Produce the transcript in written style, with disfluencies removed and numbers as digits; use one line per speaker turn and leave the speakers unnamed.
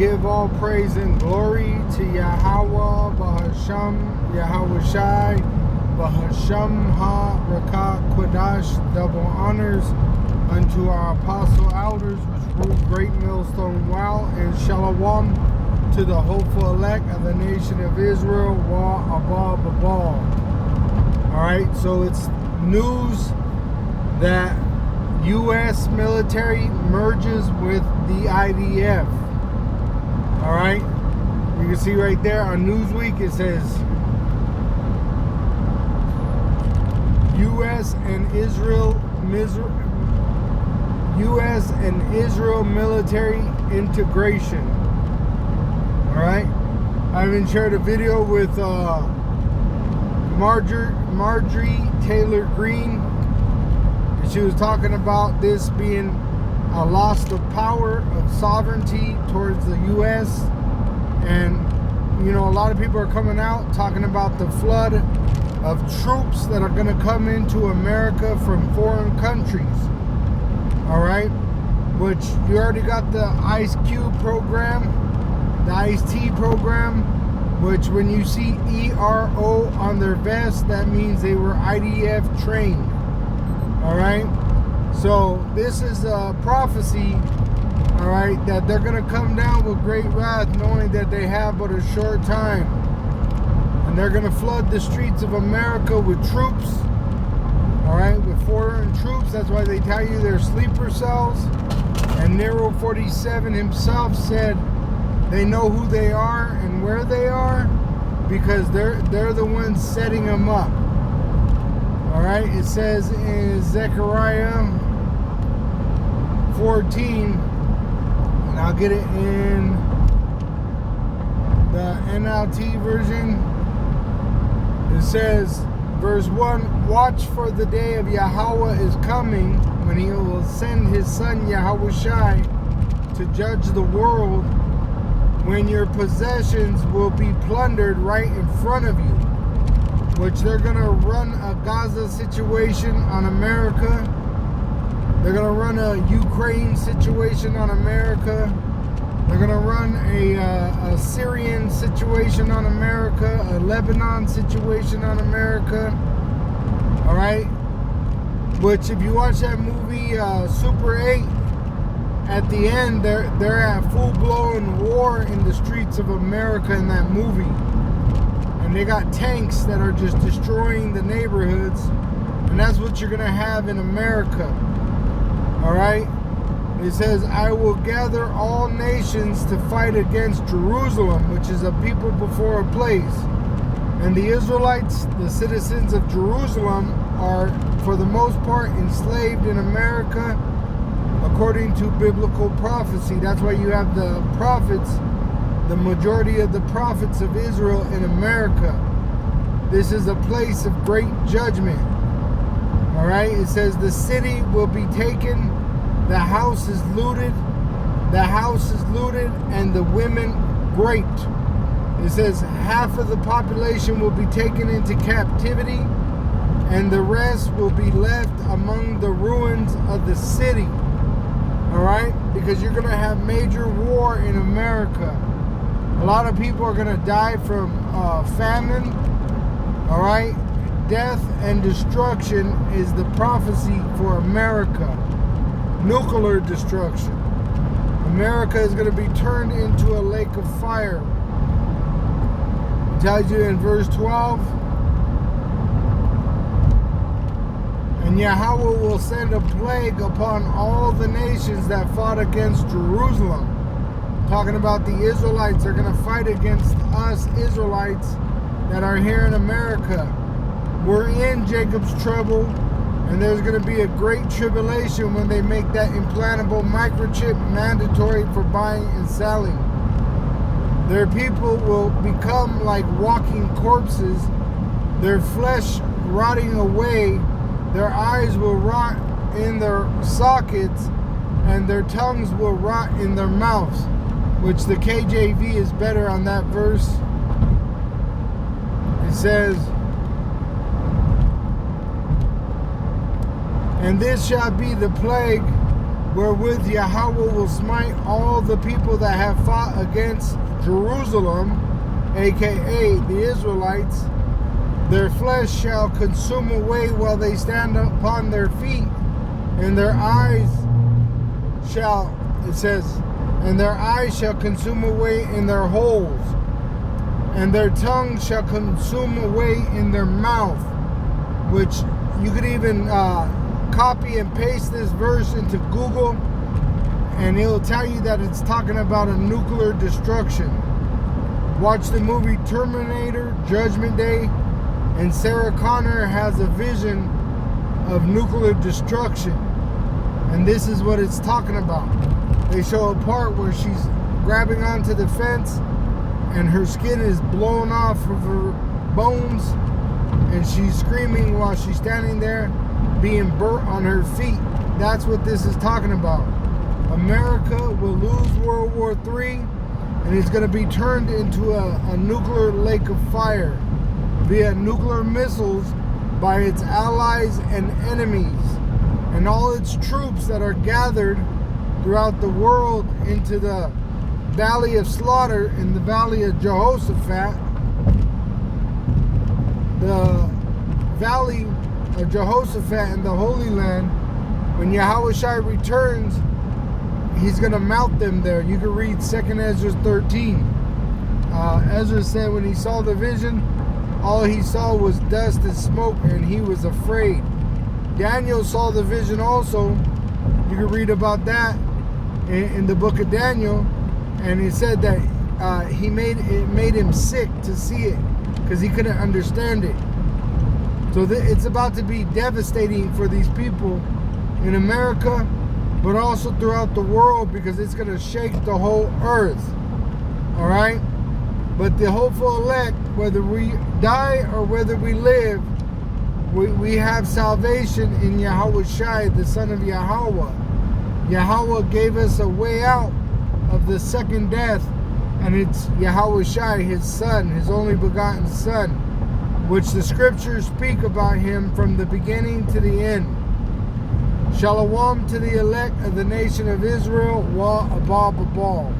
give all praise and glory to Yahweh, Bahasham, Yahweh Shai, Bahasham Ha-Rakah Quadash, double honors unto our apostle elders, which rule Great Millstone Wow, and Shalom to the hopeful elect of the nation of Israel, Wa Abba Babal. Alright, so it's news that U.S. military merges with the IDF. Alright, you can see right there on Newsweek it says U.S. and Israel military integration. Alright, I even shared a video with Marjorie Taylor Greene, and she was talking about this being a loss of power, of sovereignty towards the U.S. And you know, a lot of people are coming out talking about the flood of troops that are going to come into America from foreign countries. Alright, which you already got the Ice Cube program, the Ice-T program, which when you see ERO on their vest, that means they were IDF trained. Alright, so this is a prophecy, alright, that they're going to come down with great wrath, knowing that they have but a short time. And they're going to flood the streets of America with troops, alright, with foreign troops. That's why they tell you they're sleeper cells. And Nero 47 himself said they know who they are and where they are because they're the ones setting them up. Alright, it says in Zechariah 14, and I'll get it in the NLT version. It says, verse 1, watch for the day of Yahweh is coming, when he will send his son Yahweh Shai to judge the world, when your possessions will be plundered right in front of you. Which they're going to run a Gaza situation on America. They're going to run a Ukraine situation on America. They're going to run a Syrian situation on America, a Lebanon situation on America. Alright? Which if you watch that movie Super 8, at the end they're at full-blown war in the streets of America in that movie. And they got tanks that are just destroying the neighborhoods. And that's what you're going to have in America. Alright? It says, I will gather all nations to fight against Jerusalem, which is a people before a place. And the Israelites, the citizens of Jerusalem, are for the most part enslaved in America according to biblical prophecy. That's why you have the prophets, the majority of the prophets of Israel in America. This is a place of great judgment. Alright, it says the city will be taken, the house is looted, and the women raped. It says half of the population will be taken into captivity, and the rest will be left among the ruins of the city. Alright, because you're going to have major war in America. A lot of people are going to die from famine. Alright, death and destruction is the prophecy for America. Nuclear destruction. America is going to be turned into a lake of fire. It tells you in verse 12, and Yahweh will send a plague upon all the nations that fought against Jerusalem. Talking about the Israelites are going to fight against us Israelites that are here in America. We're in Jacob's trouble, and there's going to be a great tribulation when they make that implantable microchip mandatory for buying and selling. Their people will become like walking corpses, their flesh rotting away, their eyes will rot in their sockets, and their tongues will rot in their mouths. Which the KJV is better on that verse. It says, and this shall be the plague wherewith Yahweh will smite all the people that have fought against Jerusalem, aka the Israelites. Their flesh shall consume away while they stand upon their feet, and their eyes shall, it says, and their eyes shall consume away in their holes, and their tongue shall consume away in their mouth. Which you could even copy and paste this verse into Google, and it'll tell you that it's talking about a nuclear destruction. Watch the movie Terminator, Judgment Day, and Sarah Connor has a vision of nuclear destruction. And this is what it's talking about. They show a part where she's grabbing onto the fence and her skin is blown off of her bones, and she's screaming while she's standing there, being burnt on her feet. That's what this is talking about. America will lose World War III, and it's going to be turned into a nuclear lake of fire via nuclear missiles by its allies and enemies, and all its troops that are gathered throughout the world into the Valley of Slaughter, in the Valley of Jehoshaphat. The Valley of Jehoshaphat in the Holy Land, when Yahushua returns, he's going to mount them there. You can read 2nd Ezra 13. Ezra said when he saw the vision, all he saw was dust and smoke, and he was afraid. Daniel saw the vision also. You can read about that in the book of Daniel, and he said that it made him sick to see it because he couldn't understand it. So it's about to be devastating for these people in America, but also throughout the world, because it's going to shake the whole earth. All right? But the hopeful elect, whether we die or whether we live, we have salvation in Yahushua, the Son of Yahweh. Yahweh gave us a way out of the second death, and it's Yahushua, his Son, his only begotten Son, which the scriptures speak about him from the beginning to the end. Shalom to the elect of the nation of Israel, wa abab abal.